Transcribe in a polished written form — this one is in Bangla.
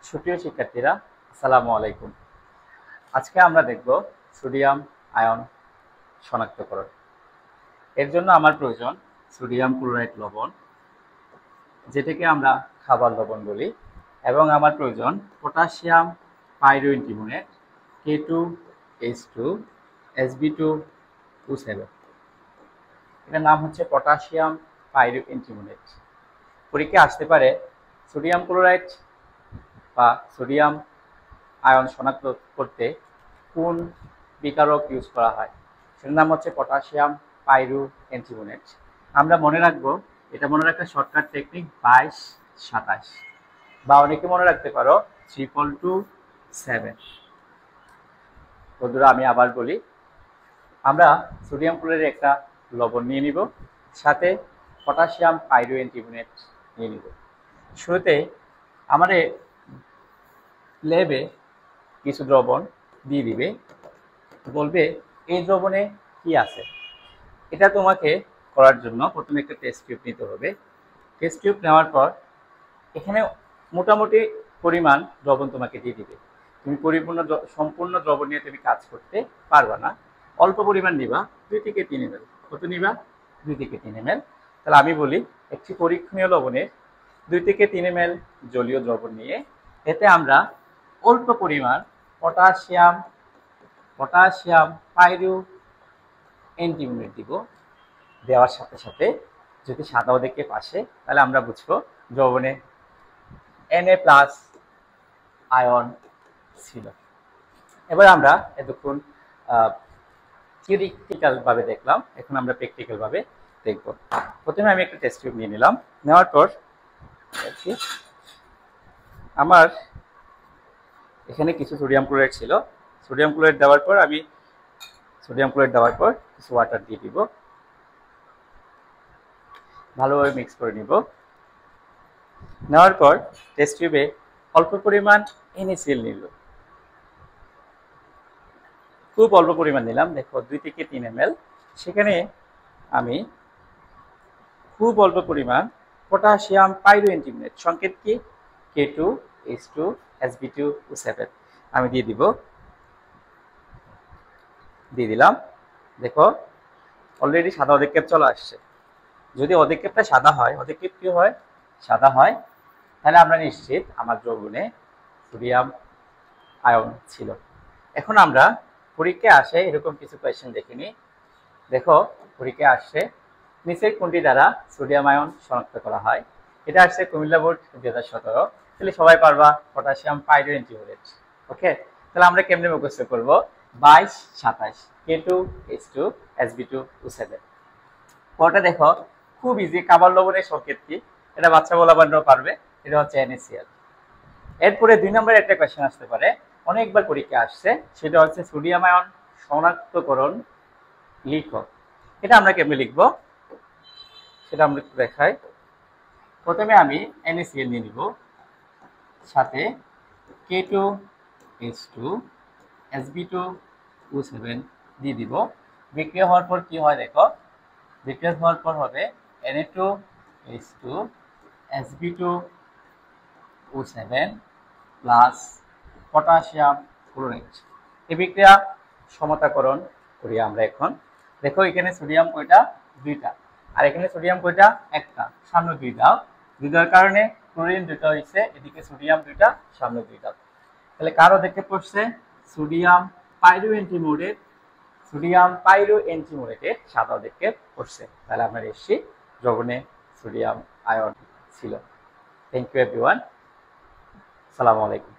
সুপ্রিয় শিক্ষার্থীরা, আসসালামু আলাইকুম। আজকে আমরা দেখব সোডিয়াম আয়ন শনাক্তকরণ। এর জন্য আমার প্রয়োজন সোডিয়াম ক্লোরাইড লবণ, যেটাকে আমরা খাবার লবণ বলি, এবং আমার প্রয়োজন পটাশিয়াম পাইরোঅ্যান্টিমোনেট K2H2SB2O7। এটার নাম হচ্ছে পটাশিয়াম পাইরোঅ্যান্টিমোনেট। পরীক্ষায় আসতে পারে সোডিয়াম ক্লোরাইড বা সোডিয়াম আয়ন শনাক্ত করতে কোন বিকারক ইউজ করা হয়, সেটার নাম হচ্ছে পটাশিয়াম পাইরোঅ্যান্টিমোনেট। আমরা মনে রাখবো, এটা মনে রাখার শর্টকাট টেকনিক 22-27, বা অনেকে মনে রাখতে পারো 222-7। বন্ধুরা, আমি আবার বলি, আমরা সোডিয়াম ক্লোরাইডের একটা লবণ নিয়ে নিব, সাথে পটাশিয়াম পাইরোঅ্যান্টিমোনেট নিয়ে নিব। শুরুতে আমাদের ল্যাবে কিছু দ্রবণ দিয়ে দিবে, বলবে এই দ্রবণে কি আছে। এটা তোমাকে করার জন্য প্রথমে একটা টেস্ট টিউব নিতে হবে। টেস্ট টিউব নেওয়ার পর এখানে মোটামুটি পরিমাণ দ্রবণ তোমাকে দিয়ে দিবে। তুমি সম্পূর্ণ দ্রবণ নিয়ে তুমি কাজ করতে পারবে না, অল্প পরিমাণ নিবা, 2 থেকে 3 ml। কত নিবা? 2 থেকে 3 ml। তাহলে আমি বলি, একটি পরীক্ষণীয় লবণের 2 থেকে 3 ml জলীয় দ্রবণ নিয়ে এতে আমরা অল্প পরিমাণ পটাশিয়াম পাইরোঅ্যান্টিমোনেট দিব। দেওয়ার সাথে সাথে যদি সাদা অধিক্ষেপ আসে, তাহলে আমরা বুঝবো দ্রবণে Na+ আয়ন ছিল। এবার আমরা এতক্ষণ থিওরিটিক্যাল ভাবে দেখলাম, এখন আমরা প্র্যাকটিক্যাল ভাবে দেখব। প্রথমে আমি একটা টেস্ট টিউব নিয়ে নিলাম। নেওয়ার পর আমার এখানে কিছু সোডিয়াম ক্লোরাইড ছিল। সোডিয়াম ক্লোরাইড দেওয়ার পর কিছু ওয়াটার দিয়ে দিব, ভালোভাবে মিক্স করে নিব। নেওয়ার পর টেস্ট টিউবে অল্প পরিমাণ NaCl নিল, খুব অল্প পরিমাণ নিলাম, দেখো 2 থেকে 3 ml। সেখানে আমি খুব অল্প পরিমাণ পটাশিয়াম পাইরোঅ্যান্টিমোনেট, সংকেত কি K2H2SB2O7, আমি দিয়ে দিলাম। দেখো অলরেডি সাদা অধিক্ষেপ চলে আসছে। যদি অধিক্ষেপটা সাদা হয়, অধিক্ষেপ কি হয়? সাদা হয়, তাহলে আমরা নিশ্চিত আমার দ্রবণে সোডিয়াম আয়ন ছিল। এখন আমরা পরীক্ষায় আসে এরকম কিছু কোয়েশ্চেন দেখে নিই। দেখো পরীক্ষায় আসছে নিচের কোনটি দ্বারা সোডিয়াম আয়ন শনাক্ত করা হয়। এটা আসছে কুমিল্লা বোর্ড 2017। তাহলে সবাই পারবা পটাশিয়াম পাইরোঅ্যান্টিমোনেট। ওকে, তাহলে আমরা কেমনে মুখস্থ করব? 22-27 K2H2SB2O7। পরটা দেখো খুব ইজি, কাবার লবণের সংকেত কি? এটা বাচ্চা বলাবানরাও পারবে, এটা হচ্ছে NaCl। এরপরে 2 নম্বরের একটা কোয়েশ্চেন আসতে পারে, অনেকবার পরীক্ষা আসছে, সেটা হচ্ছে সোডিয়াম আয়ন শনাক্তকরণ লিখো। এটা আমরা কেমনে লিখবো সেটা আমরা একটু দেখাই। প্রথমে আমি NaCl নিয়ে নিব, সাথে K2H2SB2O7 দিয়ে দিব। বিক্রিয়া হওয়ার পর কি হয় দেখো, বিক্রিয়া হওয়ার পর হবে Na2H2SB2O7 প্লাস পটাশিয়াম ক্লোরাইড। এই বিক্রিয়া সমতাকরণ করি আমরা এখন। দেখো এখানে সোডিয়াম কয়টা? 2টা, আর এখানে সোডিয়াম কয়টা? 1টা। সামনে 2 দাও, 2 দেওয়ার কারণে ক্লোরিন 2টা হয়েছে, এদিকে সোডিয়াম 2টা, সামনে 2 দাও। তাহলে কার অধিক্ষেপ পড়ছে? সোডিয়াম পাইরোঅ্যান্টিমোনেটের সাদা অধিক্ষেপ পড়ছে। তাহলে আমরা এসছি দ্রবণে সোডিয়াম আয়ন ছিল। থ্যাংক ইউ এভরিওয়ান, আসসালামু আলাইকুম।